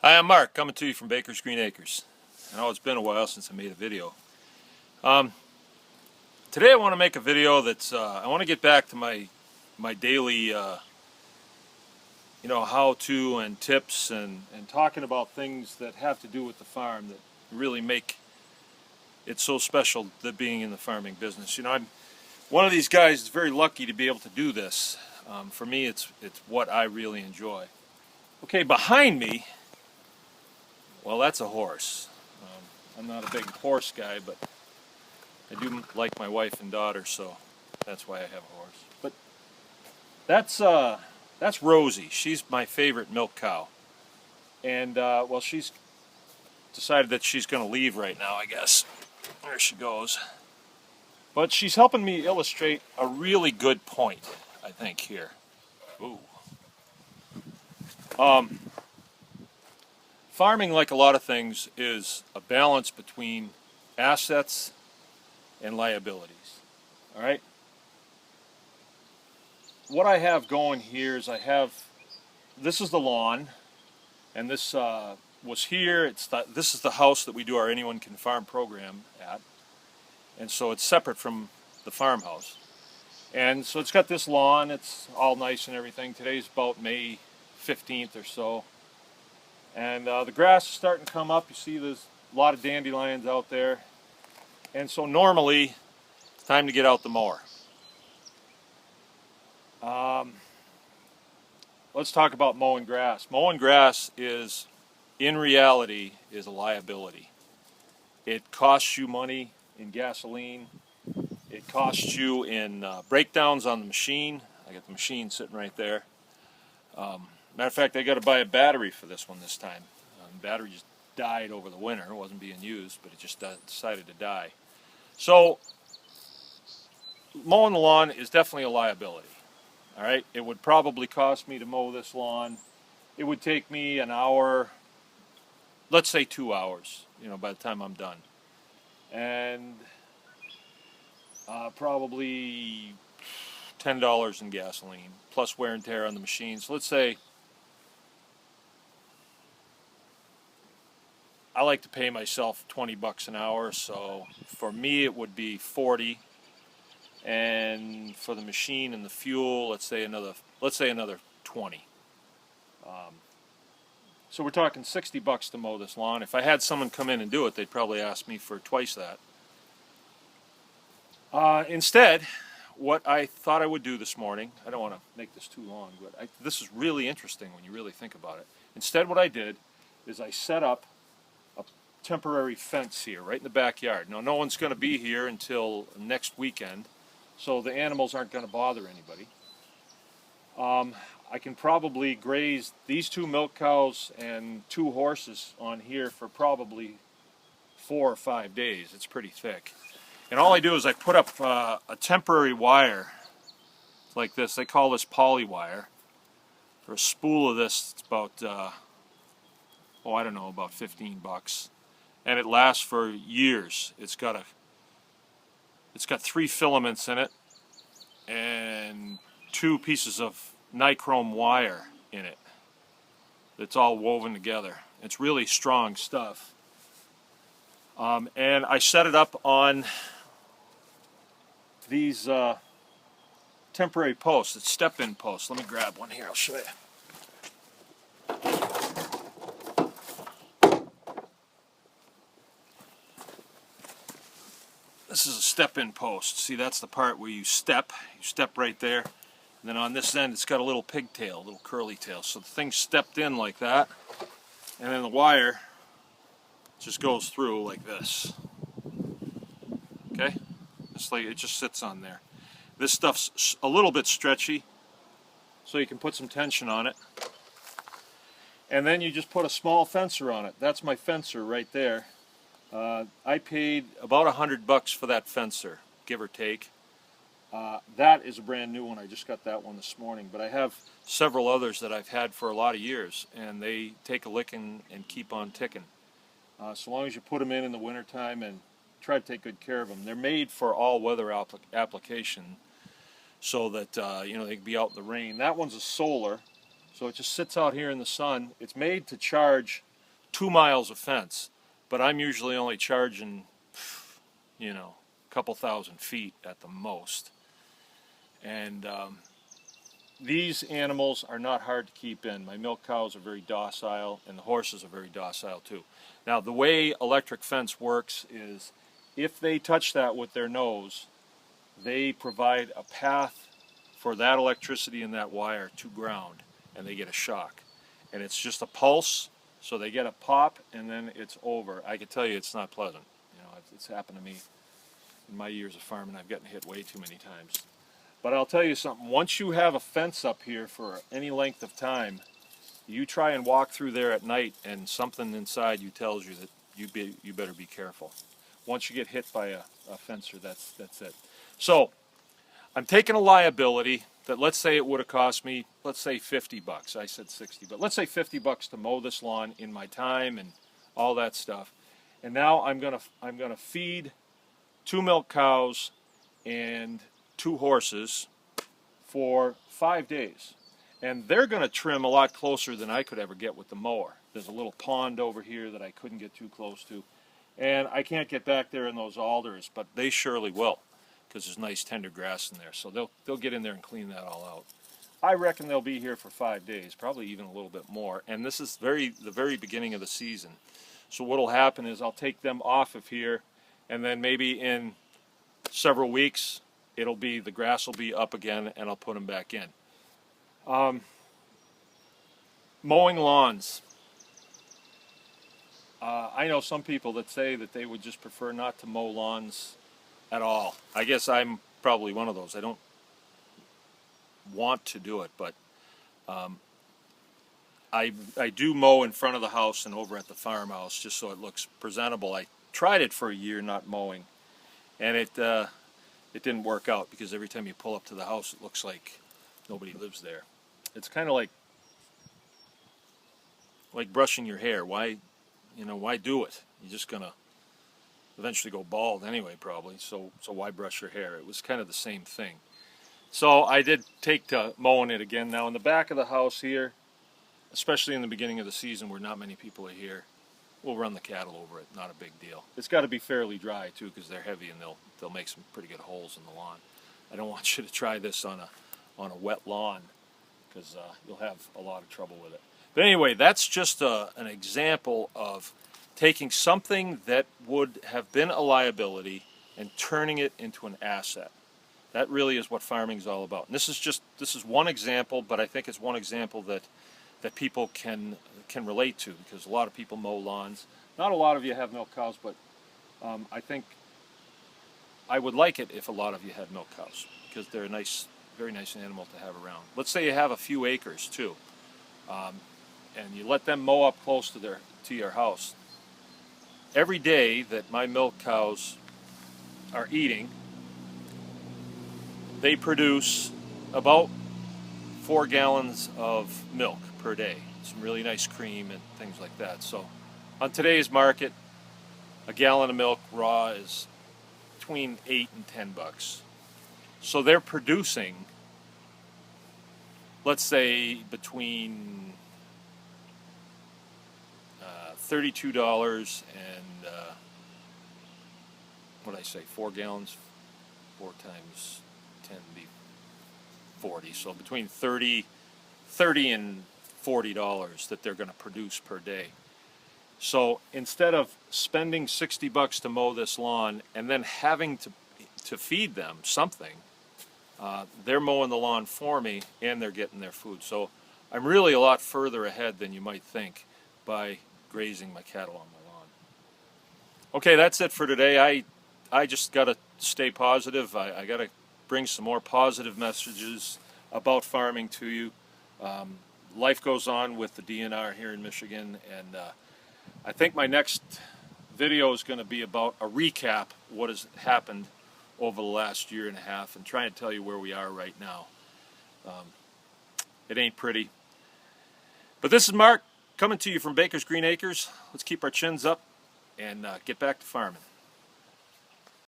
Hi, I'm Mark, coming to you from Baker's Green Acres. I know it's been a while since I made a video. Today I want to make a video that's, I want to get back to my daily, how-to and tips and talking about things that have to do with the farm that really make it so special, that being in the farming business. I'm one of these guys that's very lucky to be able to do this. For me, it's what I really enjoy. Okay, behind me, well, that's a horse. I'm not a big horse guy, but I do like my wife and daughter, so that's why I have a horse. But that's Rosie. She's my favorite milk cow, and well, she's decided that she's going to leave right now, I guess. There she goes. But she's helping me illustrate a really good point, I think, here. Ooh. Farming, like a lot of things, is a balance between assets and liabilities. All right? What I have going here is this is the lawn, and this was here. This is the house that we do our Anyone Can Farm program at, and so it's separate from the farmhouse. And so it's got this lawn. It's all nice and everything. Today's about May 15th or so. And the grass is starting to come up. You see there's a lot of dandelions out there. And so normally, it's time to get out the mower. Let's talk about mowing grass. Mowing grass is, in reality, is a liability. It costs you money in gasoline. It costs you in breakdowns on the machine. I got the machine sitting right there. Matter of fact, I got to buy a battery for this one this time. The battery just died over the winter. It wasn't being used, but it just decided to die. So, mowing the lawn is definitely a liability. All right, it would probably cost me to mow this lawn. It would take me an hour, let's say 2 hours, by the time I'm done. And probably $10 in gasoline, plus wear and tear on the machine. So let's say I like to pay myself $20 an hour, so for me it would be 40, and for the machine and the fuel, let's say another 20. So we're talking $60 to mow this lawn. If I had someone come in and do it, they'd probably ask me for twice that. Instead, what I thought I would do this morning, I don't want to make this too long, but this is really interesting when you really think about it. Instead, what I did is I set up a temporary fence here, right in the backyard. Now, no one's going to be here until next weekend, so the animals aren't going to bother anybody. I can probably graze these 2 milk cows and 2 horses on here for probably 4 or 5 days. It's pretty thick. And all I do is I put up a temporary wire like this. They call this poly wire. For a spool of this, it's about, about $15. And it lasts for years. It's got 3 filaments in it and 2 pieces of nichrome wire in it. It's all woven together. It's really strong stuff. And I set it up on these temporary posts. It's step-in posts. Let me grab one here. I'll show you. This is a step-in post. See, that's the part where you step right there. And then on this end, it's got a little pigtail, a little curly tail. So the thing's stepped in like that, and then the wire just goes through like this. Okay? It's like it just sits on there. This stuff's a little bit stretchy, so you can put some tension on it. And then you just put a small fencer on it. That's my fencer right there. I paid about $100 for that fencer, give or take. That is a brand new one. I just got that one this morning. But I have several others that I've had for a lot of years, and they take a licking and keep on ticking. So long as you put them in the wintertime and try to take good care of them. They're made for all weather application, so that they can be out in the rain. That one's a solar, so it just sits out here in the sun. It's made to charge 2 miles of fence, but I'm usually only charging, you know, a couple thousand feet at the most. And these animals are not hard to keep in. My milk cows are very docile, and the horses are very docile too. Now, the way electric fence works is if they touch that with their nose, they provide a path for that electricity in that wire to ground, and they get a shock. And it's just a pulse, so they get a pop, and then it's over. I can tell you it's not pleasant. You know, it's happened to me in my years of farming. I've gotten hit way too many times. But I'll tell you something, once you have a fence up here for any length of time, you try and walk through there at night and something inside you tells you that you better be careful. Once you get hit by a fencer, that's it. So, I'm taking a liability that, let's say it would have cost me, let's say 50 bucks. I said 60, but let's say 50 bucks to mow this lawn in my time and all that stuff. And now I'm gonna feed 2 milk cows and 2 horses for 5 days. And they're going to trim a lot closer than I could ever get with the mower. There's a little pond over here that I couldn't get too close to. And I can't get back there in those alders, but they surely will, because there's nice tender grass in there. So they'll get in there and clean that all out. I reckon they'll be here for 5 days, probably even a little bit more. And this is the very beginning of the season. So what'll happen is I'll take them off of here, and then maybe in several weeks, the grass will be up again, and I'll put them back in. Mowing lawns. I know some people that say that they would just prefer not to mow lawns at all. I guess I'm probably one of those. I don't want to do it, but I do mow in front of the house and over at the farmhouse just so it looks presentable. I tried it for a year not mowing, and it didn't work out, because every time you pull up to the house it looks like nobody lives there. It's kind of like brushing your hair. Why do it? You're just gonna eventually go bald anyway, probably. So why brush your hair? It was kind of the same thing. So I did take to mowing it again. Now in the back of the house here, especially in the beginning of the season where not many people are here, we'll run the cattle over it. Not a big deal. It's got to be fairly dry too, because they're heavy and they'll make some pretty good holes in the lawn. I don't want you to try this on a wet lawn, because you'll have a lot of trouble with it. But anyway, that's just an example of taking something that would have been a liability and turning it into an asset. That really is what farming is all about. And this is one example, but I think it's one example that people can relate to, because a lot of people mow lawns. Not a lot of you have milk cows, but I think I would like it if a lot of you had milk cows, because they're a nice, very nice animal to have around. Let's say you have a few acres too, and you let them mow up close to your house. Every day that my milk cows are eating, they produce about 4 gallons of milk per day. Some really nice cream and things like that. So on today's market, a gallon of milk raw is between 8 and 10 bucks. So they're producing, let's say, between $32 and what I say, 4 gallons, 4 times 10 would be 40. So between $30 and $40 that they're going to produce per day. So instead of spending 60 bucks to mow this lawn and then having to feed them something, they're mowing the lawn for me and they're getting their food. So I'm really a lot further ahead than you might think by grazing my cattle on my lawn. Okay, that's it for today. I just got to stay positive. I got to bring some more positive messages about farming to you. Life goes on with the DNR here in Michigan, and I think my next video is going to be about a recap of what has happened over the last year and a half, and try and tell you where we are right now. It ain't pretty. But this is Mark coming to you from Baker's Green Acres. Let's keep our chins up and get back to farming.